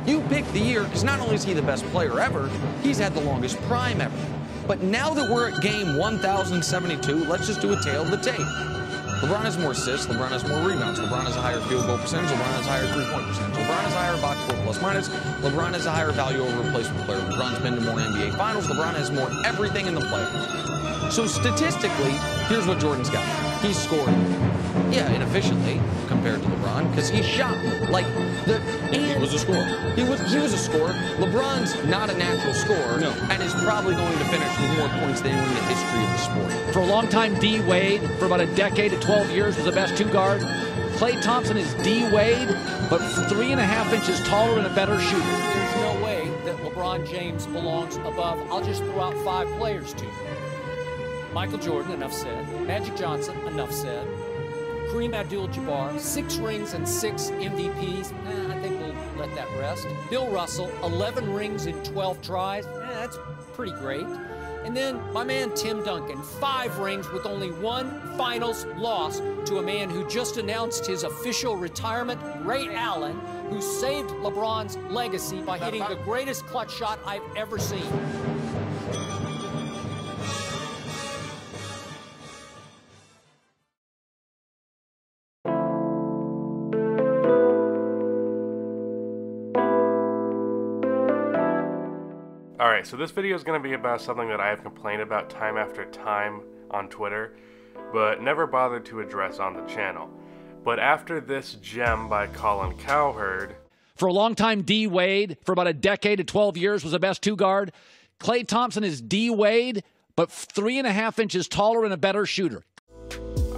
You pick the year because not only is he the best player ever, he's had the longest prime ever. But now that we're at game 1072, let's just do a tale of the tape. LeBron has more assists, LeBron has more rebounds, LeBron has a higher field goal percentage, LeBron has a higher three-point percentage, LeBron has a higher box score plus minus, LeBron has a higher value over replacement player, LeBron's been to more NBA finals, LeBron has more everything in the playoffs. So statistically, here's what Jordan's got. He's scored, yeah, inefficiently compared to LeBron, because he shot like the. He was a scorer. He was a scorer. LeBron's not a natural scorer, no, and is probably going to finish with more points than anyone in the history of the sport. For a long time, D. Wade, for about a decade to 12 years, was the best two-guard. Klay Thompson is D. Wade, but 3.5 inches taller and a better shooter. There's no way that LeBron James belongs above. I'll just throw out 5 players to you. Michael Jordan, enough said. Magic Johnson, enough said. Kareem Abdul-Jabbar, 6 rings and 6 MVPs. I think we'll let that rest. Bill Russell, 11 rings in 12 tries. That's pretty great. And then my man Tim Duncan, 5 rings with only 1 finals loss to a man who just announced his official retirement, Ray Allen, who saved LeBron's legacy by hitting the greatest clutch shot I've ever seen. Alright, so this video is going to be about something that I have complained about time after time on Twitter, but never bothered to address on the channel. But after this gem by Colin Cowherd... For a long time, D. Wade, for about a decade to 12 years, was the best two-guard. Klay Thompson is D. Wade, but 3.5 inches taller and a better shooter.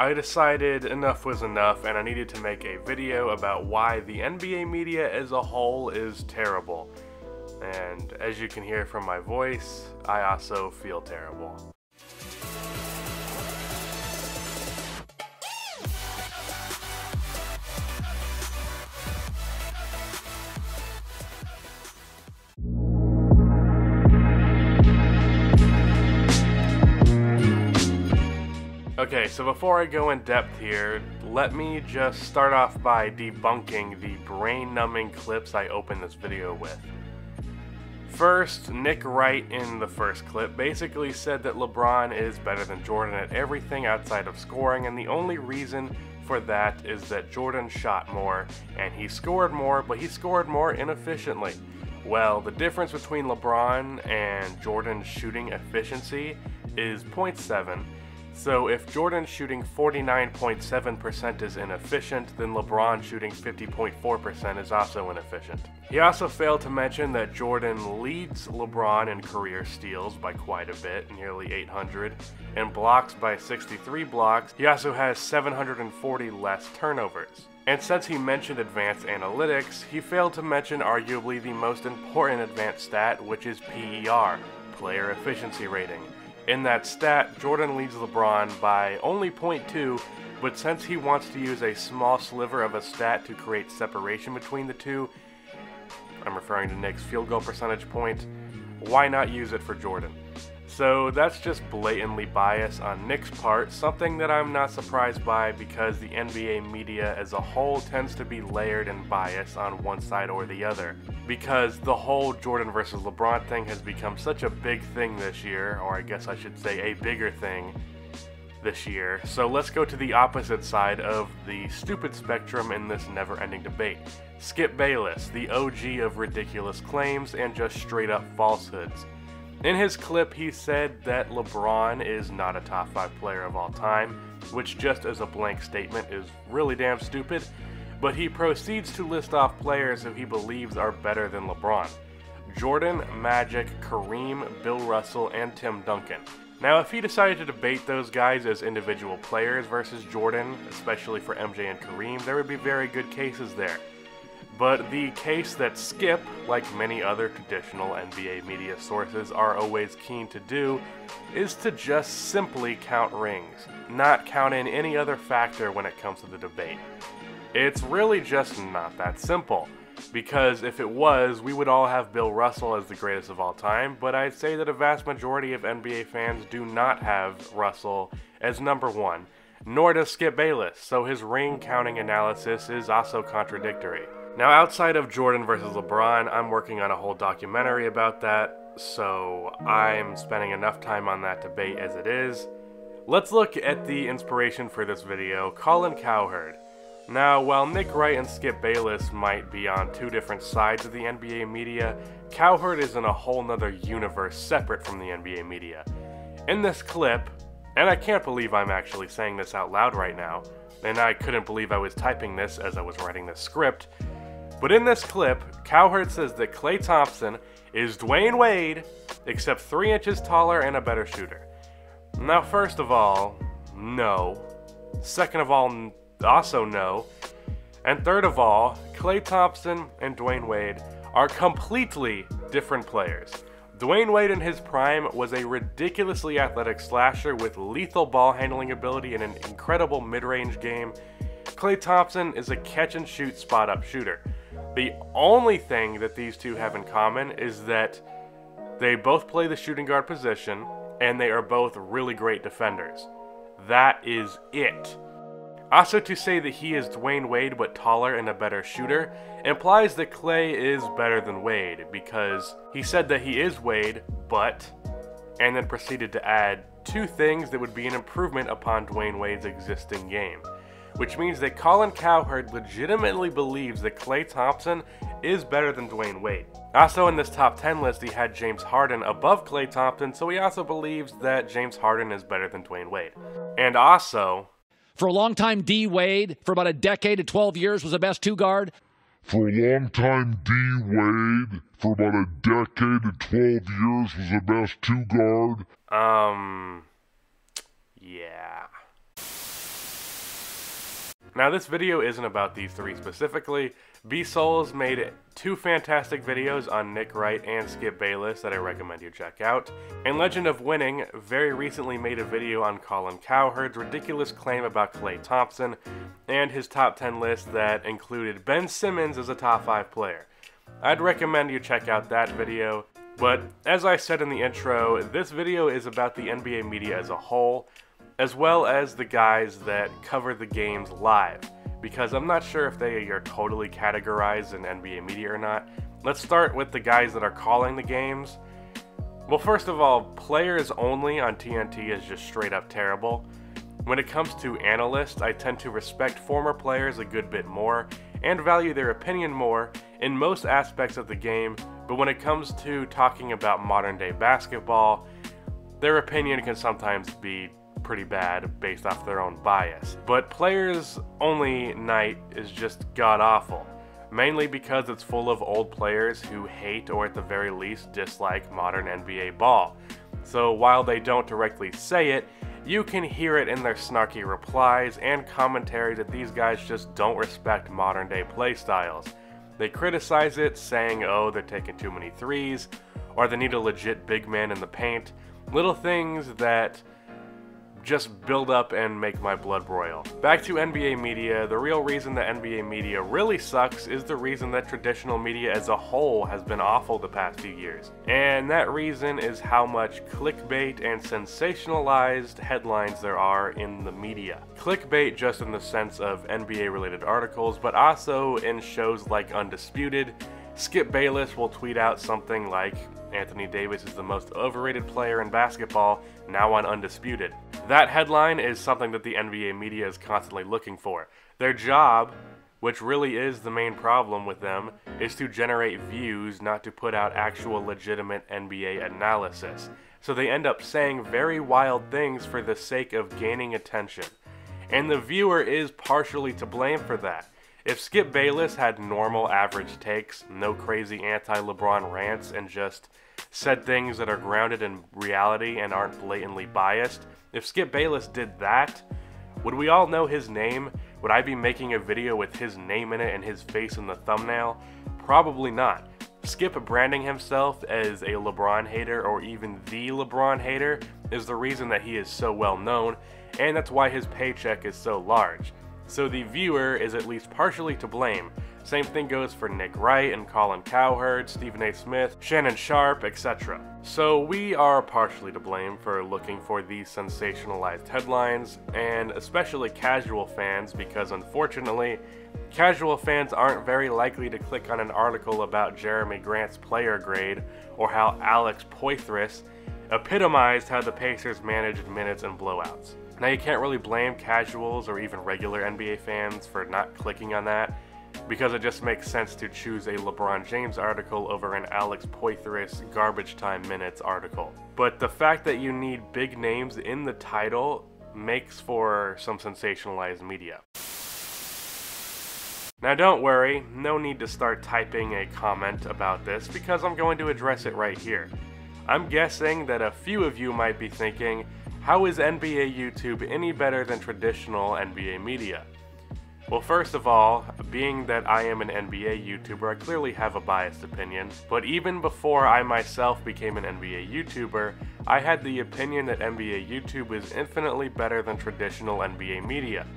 I decided enough was enough, and I needed to make a video about why the NBA media as a whole is terrible. And as you can hear from my voice, I also feel terrible. Okay, so before I go in depth here, let me just start off by debunking the brain-numbing clips I opened this video with. First, Nick Wright in the first clip basically said that LeBron is better than Jordan at everything outside of scoring, and the only reason for that is that Jordan shot more and he scored more, but he scored more inefficiently. Well, the difference between LeBron and Jordan's shooting efficiency is 0.7. So if Jordan shooting 49.7% is inefficient, then LeBron shooting 50.4% is also inefficient. He also failed to mention that Jordan leads LeBron in career steals by quite a bit, nearly 800, and blocks by 63 blocks. He also has 740 less turnovers. And since he mentioned advanced analytics, he failed to mention arguably the most important advanced stat, which is PER, player efficiency rating. In that stat, Jordan leads LeBron by only 0.2, but since he wants to use a small sliver of a stat to create separation between the two, I'm referring to Nick's field goal percentage point, why not use it for Jordan? So that's just blatantly bias on Nick's part, something that I'm not surprised by because the NBA media as a whole tends to be layered and biased on one side or the other. Because the whole Jordan versus LeBron thing has become such a big thing this year, or I guess I should say a bigger thing this year. So let's go to the opposite side of the stupid spectrum in this never-ending debate. Skip Bayless, the OG of ridiculous claims and just straight up falsehoods. In his clip, he said that LeBron is not a top 5 player of all time, which just as a blank statement is really damn stupid, but he proceeds to list off players who he believes are better than LeBron. Jordan, Magic, Kareem, Bill Russell, and Tim Duncan. Now, if he decided to debate those guys as individual players versus Jordan, especially for MJ and Kareem, there would be very good cases there. But the case that Skip, like many other traditional NBA media sources are always keen to do, is to just simply count rings, not count in any other factor when it comes to the debate. It's really just not that simple, because if it was, we would all have Bill Russell as the greatest of all time, but I'd say that a vast majority of NBA fans do not have Russell as number 1, nor does Skip Bayless, so his ring counting analysis is also contradictory. Now, outside of Jordan versus LeBron, I'm working on a whole documentary about that, so I'm spending enough time on that debate as it is. Let's look at the inspiration for this video, Colin Cowherd. Now, while Nick Wright and Skip Bayless might be on two different sides of the NBA media, Cowherd is in a whole nother universe separate from the NBA media. In this clip, and I can't believe I'm actually saying this out loud right now, and I couldn't believe I was typing this as I was writing this script, but in this clip, Cowherd says that Klay Thompson is Dwayne Wade, except 3 inches taller and a better shooter. Now, first of all, no. Second of all, also no. And third of all, Klay Thompson and Dwayne Wade are completely different players. Dwayne Wade in his prime was a ridiculously athletic slasher with lethal ball handling ability and an incredible mid-range game. Klay Thompson is a catch-and-shoot spot-up shooter. The only thing that these two have in common is that they both play the shooting guard position, and they are both really great defenders. That is it. Also, to say that he is Dwayne Wade but taller and a better shooter implies that Klay is better than Wade, because he said that he is Wade, but, and then proceeded to add 2 things that would be an improvement upon Dwayne Wade's existing game. Which means that Colin Cowherd legitimately believes that Klay Thompson is better than Dwayne Wade. Also, in this top 10 list, he had James Harden above Klay Thompson, so he also believes that James Harden is better than Dwayne Wade. And also, For a long time, D. Wade, for about a decade to 12 years, was the best 2 guard. For a long time, D. Wade, for about a decade to 12 years, was the best 2 guard. Yeah. Now, this video isn't about these 3 specifically. B-Souls made 2 fantastic videos on Nick Wright and Skip Bayless that I recommend you check out. And Legend of Winning very recently made a video on Colin Cowherd's ridiculous claim about Klay Thompson and his top 10 list that included Ben Simmons as a top 5 player. I'd recommend you check out that video, but as I said in the intro, this video is about the NBA media as a whole, as well as the guys that cover the games live, because I'm not sure if they are totally categorized in NBA media or not. Let's start with the guys that are calling the games. Well, first of all, players only on TNT is just straight up terrible. When it comes to analysts, I tend to respect former players a good bit more and value their opinion more in most aspects of the game, but when it comes to talking about modern day basketball, their opinion can sometimes be pretty bad based off their own bias. But players only night is just god awful, mainly because it's full of old players who hate or at the very least dislike modern NBA ball. So while they don't directly say it, you can hear it in their snarky replies and commentary that these guys just don't respect modern day play styles. They criticize it, saying, oh, they're taking too many threes, or they need a legit big man in the paint. Little things that just build up and make my blood boil. Back to NBA media, the real reason that NBA media really sucks is the reason that traditional media as a whole has been awful the past few years. And that reason is how much clickbait and sensationalized headlines there are in the media. Clickbait just in the sense of NBA related articles, but also in shows like Undisputed. Skip Bayless will tweet out something like, Anthony Davis is the most overrated player in basketball, now on Undisputed. That headline is something that the NBA media is constantly looking for. Their job, which really is the main problem with them, is to generate views, not to put out actual legitimate NBA analysis. So they end up saying very wild things for the sake of gaining attention. And the viewer is partially to blame for that. If Skip Bayless had normal average takes, no crazy anti-LeBron rants, and just said things that are grounded in reality and aren't blatantly biased, if Skip Bayless did that, would we all know his name? Would I be making a video with his name in it and his face in the thumbnail? Probably not. Skip branding himself as a LeBron hater or even the LeBron hater is the reason that he is so well known, and that's why his paycheck is so large. So the viewer is at least partially to blame. Same thing goes for Nick Wright and Colin Cowherd, Stephen A. Smith, Shannon Sharp, etc. So we are partially to blame for looking for these sensationalized headlines, and especially casual fans, because unfortunately, casual fans aren't very likely to click on an article about Jeremy Grant's player grade or how Alex Poythress epitomized how the Pacers managed minutes and blowouts. Now you can't really blame casuals or even regular NBA fans for not clicking on that, because it just makes sense to choose a LeBron James article over an Alex Poythress garbage time minutes article. But the fact that you need big names in the title makes for some sensationalized media. Now don't worry, no need to start typing a comment about this because I'm going to address it right here. I'm guessing that a few of you might be thinking, how is NBA YouTube any better than traditional NBA media? Well, first of all, being that I am an NBA YouTuber, I clearly have a biased opinion, but even before I myself became an NBA YouTuber, I had the opinion that NBA YouTube is infinitely better than traditional NBA media.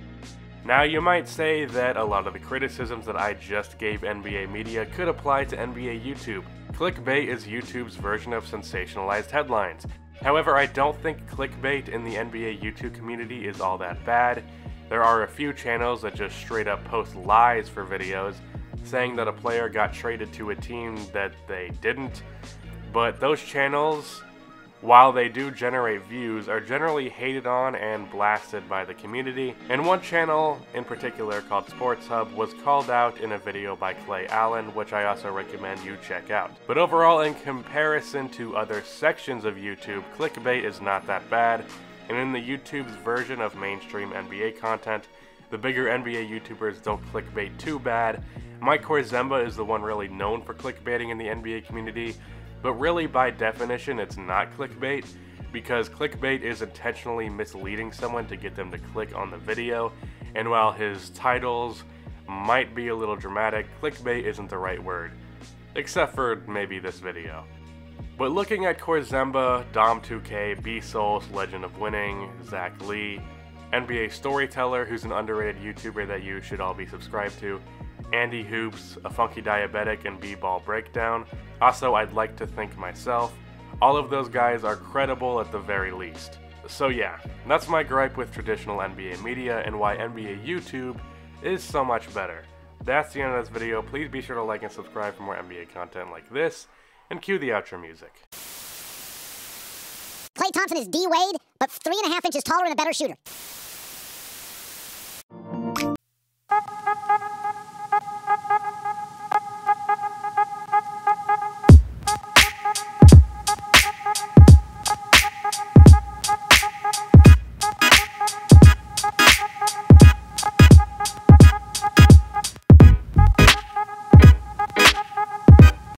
Now you might say that a lot of the criticisms that I just gave NBA media could apply to NBA YouTube. Clickbait is YouTube's version of sensationalized headlines. However, I don't think clickbait in the NBA YouTube community is all that bad. There are a few channels that just straight up post lies for videos, saying that a player got traded to a team that they didn't, but those channels, while they do generate views, are generally hated on and blasted by the community, and one channel in particular called Sports Hub was called out in a video by Clay Allen, which I also recommend you check out. But overall, in comparison to other sections of YouTube, clickbait is not that bad. And in the YouTube's version of mainstream NBA content, the bigger NBA YouTubers don't clickbait too bad. Mike Korzemba is the one really known for clickbaiting in the NBA community, but really by definition it's not clickbait, because clickbait is intentionally misleading someone to get them to click on the video, and while his titles might be a little dramatic, clickbait isn't the right word, except for maybe this video. But looking at Korzemba, Dom2K, B-Souls, Legend of Winning, Zach Lee, NBA Storyteller, who's an underrated YouTuber that you should all be subscribed to, Andy Hoops, A Funky Diabetic, and B-Ball Breakdown. Also, I'd like to thank myself. All of those guys are credible at the very least. So yeah, that's my gripe with traditional NBA media and why NBA YouTube is so much better. That's the end of this video. Please be sure to like and subscribe for more NBA content like this. And cue the outro music. Klay Thompson is D-Wade, but 3.5 inches taller and a better shooter.